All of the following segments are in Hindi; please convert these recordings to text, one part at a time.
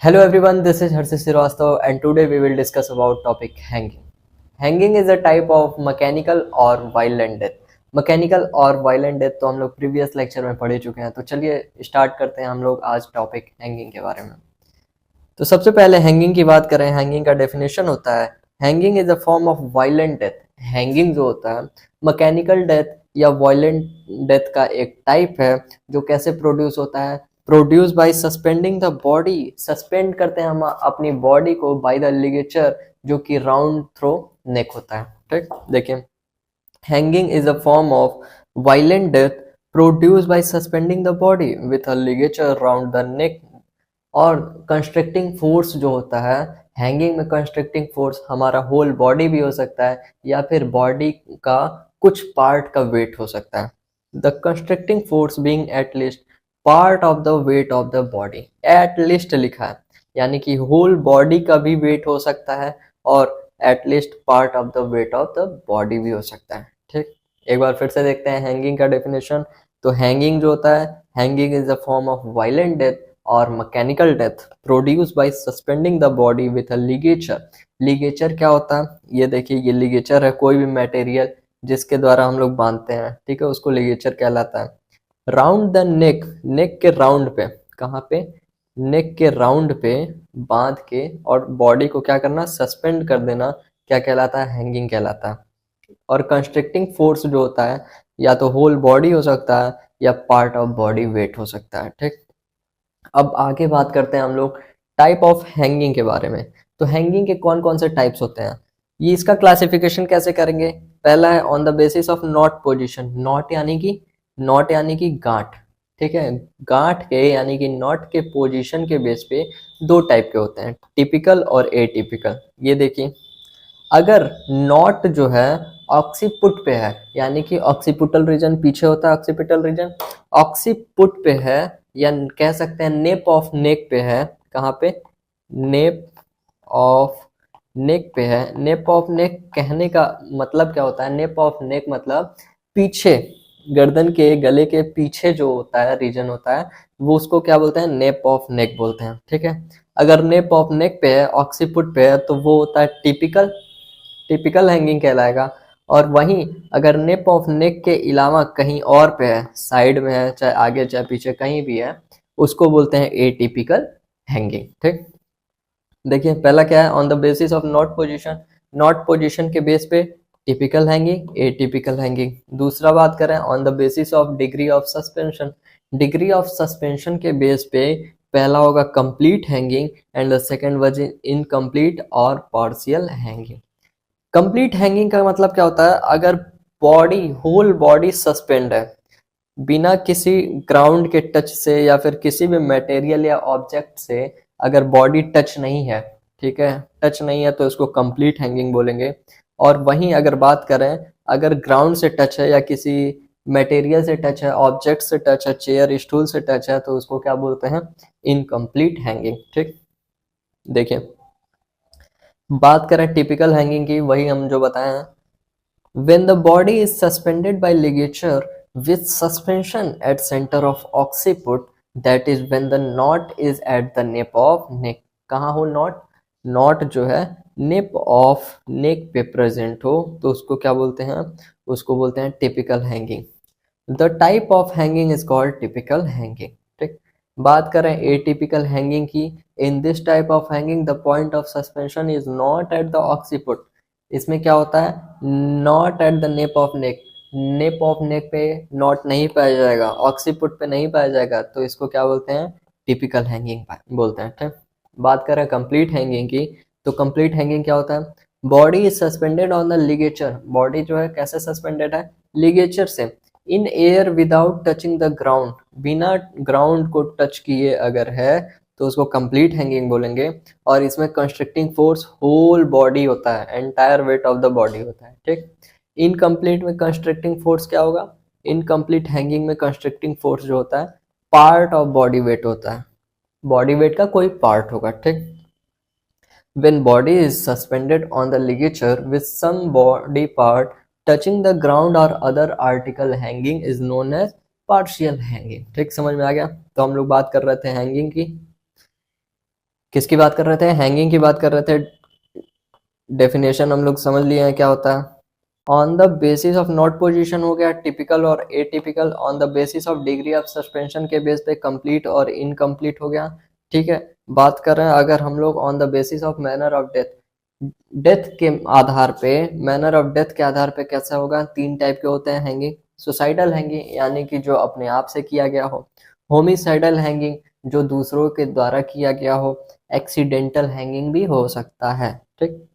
Hello everyone, this is Harshit Srivastava and today we will discuss about topic hanging. Hanging is a type of mechanical or violent death. Mechanical और वायलेंट डेथ तो हम लोग प्रीवियस लेक्चर में पढ़ चुके हैं, तो चलिए स्टार्ट करते हैं हम लोग आज टॉपिक हैंगिंग के बारे में। तो सबसे पहले हैंगिंग की बात करें, हैंगिंग का डेफिनेशन होता है hanging is a form of violent death. Hanging जो होता है मैकेनिकल डेथ या वायलेंट डेथ का एक टाइप है जो कैसे प्रोड्यूस होता है, produce by suspending the body. Suspend करते हैं हम अपनी बॉडी को बाय द लिगेचर जो कि राउंड थ्रो नेक होता है। ठीक, देखिए hanging is a form of violent death produce by suspending the body with a ligature round the neck. और कंस्ट्रक्टिंग फोर्स जो होता है हैंगिंग में, कंस्ट्रक्टिंग फोर्स हमारा होल बॉडी भी हो सकता है या फिर बॉडी का कुछ पार्ट का वेट हो सकता है। The constructing force being at least part of the weight of the body. At least लिखा है यानी कि होल बॉडी का भी वेट हो सकता है और at least part of the weight of the body भी हो सकता है। ठीक, एक बार फिर से देखते हैं हैंगिंग का डेफिनेशन। तो हैंगिंग जो होता है, hanging is a form of violent death और mechanical death produce by suspending the body with a ligature. Ligature क्या होता है, ये देखिए ये लिगेचर है, कोई भी मटेरियल जिसके द्वारा हम लोग बांधते हैं, ठीक है, उसको लिगेचर कहलाता है। राउंड द नेक, नेक के राउंड पे, कहाँ पे, नेक के राउंड पे बांध के और बॉडी को क्या करना, सस्पेंड कर देना, क्या कहलाता है, हैंगिंग कहलाता है। और कंस्ट्रक्टिंग फोर्स जो होता है या तो होल बॉडी हो सकता है या पार्ट ऑफ बॉडी वेट हो सकता है। ठीक, अब आगे बात करते हैं हम लोग टाइप ऑफ हैंगिंग के बारे में। तो हैंगिंग के कौन कौन से टाइप्स होते हैं, ये इसका क्लासिफिकेशन कैसे करेंगे। पहला है on the basis of not position. Not यानी कि, नॉट यानी कि गांठ, ठीक है, गांठ के यानी कि नॉट के पोजीशन के बेस पे दो टाइप के होते हैं, टिपिकल और एटिपिकल। ये देखिए अगर नॉट जो है ऑक्सीपुट पे है यानी कि ऑक्सीपुटल रीजन पीछे होता है, ऑक्सीपिटल रीजन ऑक्सीपुट पे है या कह सकते हैं नेप ऑफ नेक पे है। कहाँ पे, नेप ऑफ नेक पे है। नेप ऑफ नेक कहने का मतलब क्या होता है, नेप ऑफ नेक मतलब पीछे, गर्दन के गले के पीछे जो होता है रीजन होता है वो उसको क्या बोलते हैं, नेप ऑफ नेक बोलते हैं। ठीक है, अगर नेप ऑफ नेक पे है, ऑक्सीपुट पे है, तो वो होता है टिपिकल, टिपिकल हैंगिंग कहलाएगा। और वहीं अगर नेप ऑफ नेक के अलावा कहीं और पे है, साइड में है, चाहे आगे चाहे पीछे कहीं भी है, उसको बोलते हैं एटिपिकल हैंगिंग। ठीक, देखिए पहला क्या है, on the basis of not position. Not position के बेस पे टिपिकल हैंगिंग, एटिपिकल हैंगिंग। दूसरा बात करें on the basis of degree of suspension. Degree of suspension के बेस पे पहला होगा complete hanging and the second was incomplete और पार्शियल हैंगिंग। कंप्लीट हैंगिंग का मतलब क्या होता है, अगर बॉडी, होल बॉडी सस्पेंड है बिना किसी ग्राउंड के टच से या फिर किसी भी मटेरियल या ऑब्जेक्ट से, अगर बॉडी टच नहीं है, ठीक है, टच नहीं है तो इसको कंप्लीट हैंगिंग बोलेंगे। और वहीं अगर बात करें अगर ग्राउंड से टच है या किसी मटेरियल से टच है, ऑब्जेक्ट से टच है, चेयर स्टूल से टच है, तो उसको क्या बोलते हैं, इनकम्प्लीट हैंगिंग। ठीक, देखिए बात करें टिपिकल हैंगिंग की, वही हम जो बताए हैं, when the body is suspended by ligature with suspension at center of occiput, that is when the knot is at the nape of neck। कहाँ हो नॉट, नॉट जो है नेप ऑफ नेक पे प्रेजेंट हो तो उसको क्या बोलते हैं, उसको बोलते हैं typical hanging. The type of hanging is called typical hanging. ठीक, बात करें एटिपिकल हैंगिंग की, in this type of hanging the point of suspension is not at the occiput. इसमें क्या होता है, not at the nape of neck, nape of neck पे नॉट नहीं पाया जाएगा, ऑक्सीपुट पे नहीं पाया जाएगा, तो इसको क्या बोलते हैं, टिपिकल हैंगिंग बोलते हैं। ठीक, बात करें कंप्लीट हैंगिंग की, तो कंप्लीट हैंगिंग क्या होता है, body is suspended on the ligature. Body जो है कैसे सस्पेंडेड है, लिगेचर से, in air without touching the ground, बिना ग्राउंड को टच किए अगर है तो उसको कंप्लीट हैंगिंग बोलेंगे। और इसमें कंस्ट्रक्टिंग फोर्स होल बॉडी होता है, entire weight of the body होता है। ठीक, इनकम्प्लीट में कंस्ट्रक्टिंग फोर्स क्या होगा, इनकम्प्लीट हैंगिंग में कंस्ट्रक्टिंग फोर्स जो होता है पार्ट ऑफ बॉडी वेट होता है, बॉडी वेट का कोई पार्ट होगा। ठीक, when body is suspended on the ligature with some body part touching the ground or other article hanging is known as partial hanging। ठीक, समझ में आ गया। तो हम लोग बात कर रहे थे हैंगिंग की। किसकी बात कर रहे थे? हैंगिंग की बात कर रहे थे। डेफिनेशन हम लोग समझ लिए हैं क्या होता है। On the basis of not position हो गया टिपिकल और atypical, on the basis of degree of suspension के बेस पे कंप्लीट और इनकम्प्लीट हो गया। ठीक है, बात कर रहे हैं अगर हम लोग on the basis of manner of death, death के आधार पे, मैनर ऑफ डेथ के आधार पे कैसा होगा? तीन टाइप के होते हैं हैंगिंग। सुसाइडल हैंगिंग यानी कि जो अपने आप से किया गया हो, होमिसाइडल हैंगिंग जो दूसरों के द्वारा किया गया हो, एक्सीडेंटल हैंगिंग भी हो सकता है। ठीक,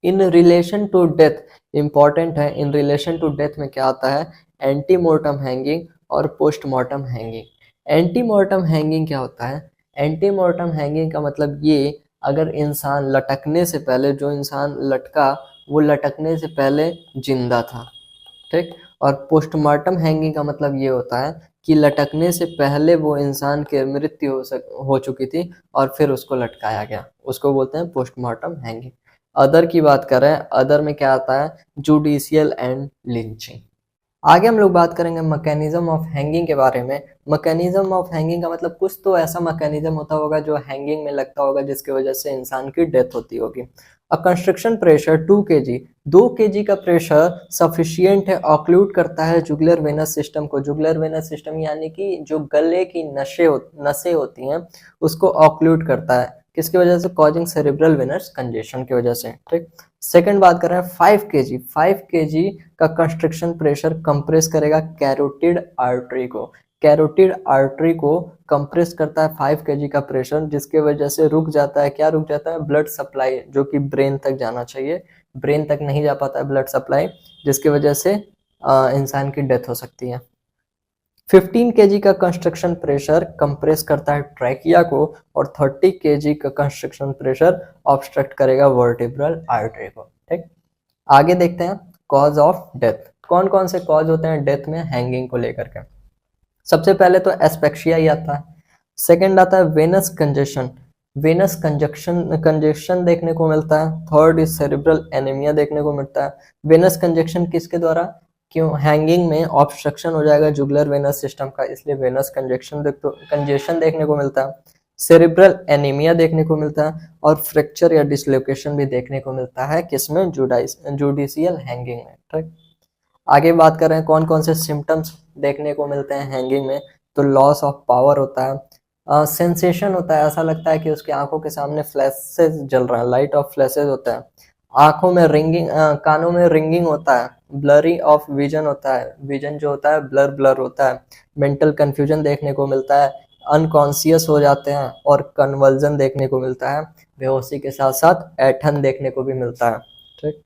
in relation to death, important है, इन रिलेशन टू डेथ में क्या आता है? एंटीमोर्टम हैंगिंग और पोस्टमार्टम हैंगिंग। एंटीमोर्टम हैंगिंग क्या होता है? एंटीमोर्टम हैंगिंग का मतलब ये, अगर इंसान लटकने से पहले, जो इंसान लटका वो लटकने से पहले जिंदा था। ठीक, और पोस्टमार्टम हैंगिंग का मतलब ये होता है कि लटकने से पहले वो इंसान की मृत्यु हो चुकी थी और फिर उसको लटकाया गया, उसको बोलते हैं पोस्टमार्टम हैंगिंग। अदर की बात करें, अदर में क्या आता है? Judicial and lynching. आगे हम लोग बात करेंगे मैकेनिज्म ऑफ हैंगिंग के बारे में। मैकेनिज्म ऑफ हैंगिंग का मतलब कुछ तो ऐसा मैकेनिज्म होता होगा जो हैंगिंग में लगता होगा जिसकी वजह से इंसान की डेथ होती होगी। A construction pressure 2 kg, 2 kg का प्रेशर सफिशियंट है, ऑक्लूड करता है जुगुलर वेनस सिस्टम को। जुगुलर वेनस सिस्टम यानी कि जो गले की नसें होती हैं उसको ऑक्लूड करता है, किसकी वजह से? कॉजिंग सेरेब्रल वेनस कंजेशन की वजह से। ठीक, सेकंड बात कर रहे हैं 5 kg, 5 kg का कंस्ट्रक्शन प्रेशर कंप्रेस करेगा कैरोटिड आर्टरी को। कैरोटिड आर्टरी को कंप्रेस करता है 5 kg का प्रेशर, जिसके वजह से रुक जाता है, क्या रुक जाता है? ब्लड सप्लाई, जो कि ब्रेन तक जाना चाहिए, ब्रेन तक नहीं जा पाता है ब्लड सप्लाई, जिसकी वजह से इंसान की डेथ हो सकती है। 15 kg का कंस्ट्रक्शन प्रेशर कंप्रेस करता है ट्रैकिया को, और 30 kg का कंस्ट्रक्शन प्रेशर ऑब्स्ट्रक्ट करेगा वर्टिब्रल आर्टरी को। ठीक, आगे देखते हैं कॉज ऑफ डेथ। कौन कौन से कॉज होते हैं डेथ में हैंगिंग को लेकर के? सबसे पहले तो एस्पेक्सिया ही आता है। सेकंड आता है वेनस कंजेशन, वेनस कंजेशन देखने को मिलता है। थर्ड इज सेरेब्रल एनीमिया देखने को मिलता है। वेनस कंजेशन किसके द्वारा? क्यों? हैंगिंग में ऑब्स्ट्रक्शन हो जाएगा जुगुलर वेनस सिस्टम का, इसलिए वेनस कंजेशन देखने को मिलता है। सेरेब्रल एनीमिया देखने को मिलता है, और फ्रैक्चर या डिसलोकेशन भी देखने को मिलता है, किसमें? जुडिशियल हैंगिंग में। ठीक, आगे बात कर रहे हैं कौन कौन से सिम्टम्स देखने को मिलते हैं हैंगिंग में। तो लॉस ऑफ पावर होता है, सेंसेशन होता है, ऐसा लगता है कि उसकी आंखों के सामने फ्लैशेस जल रहा है, लाइट ऑफ फ्लैशेस होता है। आंखों में रिंगिंग, कानों में रिंगिंग होता है। ब्लरी ऑफ विजन होता है, विजन जो होता है ब्लर ब्लर होता है। मेंटल कंफ्यूजन देखने को मिलता है, अनकॉन्शियस हो जाते हैं, और कन्वर्जन देखने को मिलता है। बेहोशी के साथ साथ ऐठन देखने को भी मिलता है। ठीक,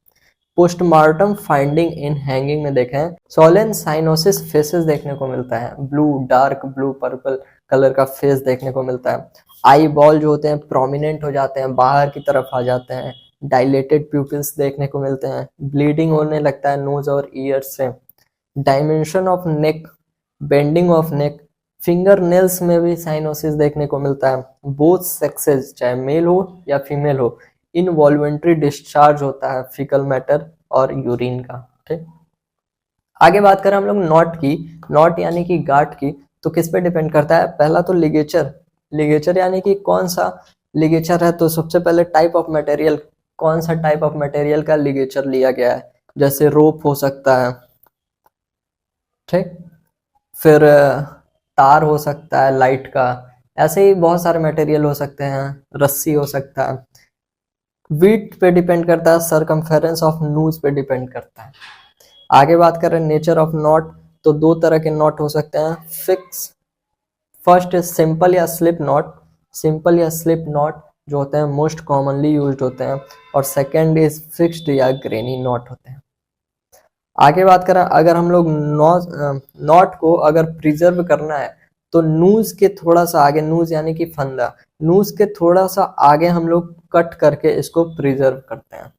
पोस्टमार्टम फाइंडिंग इन हैंगिंग में देखें, सोलेन साइनोसिस फेसेस देखने को मिलता है, blue, dark blue purple colour का फेस देखने को मिलता है। आई बॉल जो होते हैं प्रोमिनेंट हो जाते हैं, बाहर की तरफ आ जाते हैं। डायलेटेड प्यूपिल्स देखने को मिलते हैं, ब्लीडिंग होने लगता है नोज और ईयर्स से। Dimension of neck, bending of neck, finger nails में भी साइनोसिस देखने को मिलता है। बोथ सेक्सेस, चाहे मेल हो या फीमेल हो, इनवॉल्वेंट्री डिस्चार्ज होता है फीकल मैटर और यूरिन का। ठीक, आगे बात करें हम लोग नॉट की। नॉट यानी कि गांठ की, तो किस पे डिपेंड करता है? पहला तो लिगेचर, लिगेचर यानी कि कौन सा लिगेचर है। तो सबसे पहले टाइप ऑफ मटेरियल, कौन सा टाइप ऑफ मटेरियल का लिगेचर लिया गया है? जैसे रोप हो सकता है, ठीक, फिर तार हो सकता है लाइट का, ऐसे ही बहुत सारे मटेरियल हो सकते हैं, रस्सी हो सकता है। विड्थ पे डिपेंड करता है, सरकमफेरेंस ऑफ नूज पे डिपेंड करता है। आगे बात करें नेचर ऑफ नॉट, तो दो तरह के नॉट हो सकते हैं, फिक्स, फर्स्ट इज सिंपल या स्लिप नॉट, सिंपल या स्लिप नॉट जो होते हैं मोस्ट कॉमनली यूज्ड होते हैं, और सेकेंड इज फिक्स्ड या ग्रेनी नॉट होते हैं। आगे बात करें अगर हम लोग नॉट को अगर प्रिजर्व करना है, तो नूज के थोड़ा सा आगे, नूज यानी कि फंदा, नूज के थोड़ा सा आगे हम लोग कट करके इसको प्रिजर्व करते हैं।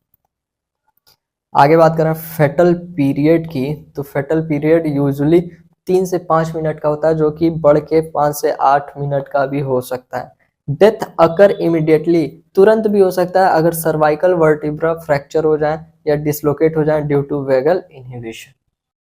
आगे बात करें फेटल पीरियड की, तो फेटल पीरियड यूजुअली 3 से 5 मिनट का होता है, जो कि बढ़ के 5 से 8 मिनट का भी हो सकता है। डेथ अकर इमीडिएटली, तुरंत भी हो सकता है अगर सर्वाइकल वर्टिब्रा फ्रैक्चर हो जाए या डिसलोकेट हो जाए ड्यू टू वेगल इनहिबिशन।